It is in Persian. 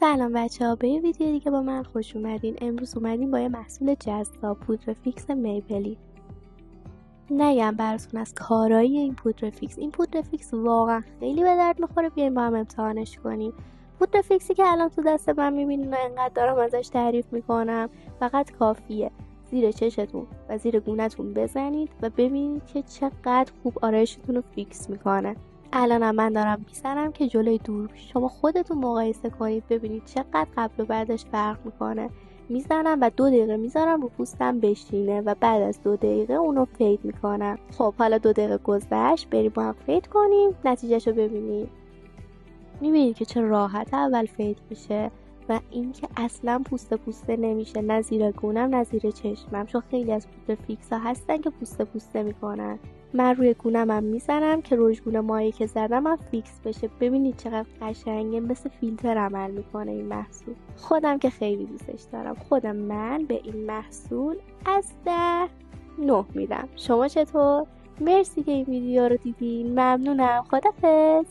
سلام بچه‌ها، به یه ویدیو دیگه با من خوش اومدین. امروز اومدیم با یه محصول جذاب، پودر فیکس میبلین. نگم براتون از کارایی این پودر فیکس. این پودر فیکس واقعا خیلی به درد میخوره. بیاین با هم امتحانش کنیم. پودر فیکسی که الان تو دست من میبینین و انقدر دارم ازش تعریف میکنم، فقط کافیه زیر چشتون و زیر گونه‌تون بزنید و ببینید که چقدر خوب آرایشتون رو فیکس میکنه. الانم من دارم میزنم که جلوی دور شما خودتون مقایسه کنید ببینید چقدر قبل و بعدش فرق میکنه. میزنم و 2 دقیقه میذارم رو پوستم بشینه و بعد از 2 دقیقه اونو فید میکنم. خب حالا 2 دقیقه گذشت، بریم با هم فید کنیم نتیجهشو ببینید. میبینید که چه راحت اول فید میشه و اینکه اصلا پوسته نمیشه، نه زیر گونم نه زیر چشمم، چون خیلی از پودر فیکس ها هستن که پوسته میکنن. من روی گونم هم میزنم که رژگونه مایه که زدم هم فیکس بشه. ببینید چقدر قشنگه، مثل فیلتر عمل میکنه این محصول. خودم که خیلی دوستش دارم. خودم من به این محصول از 10 9 میدم. شما چطور؟ مرسی که این ویدیو رو دیدین. ممنونم. خدافظ.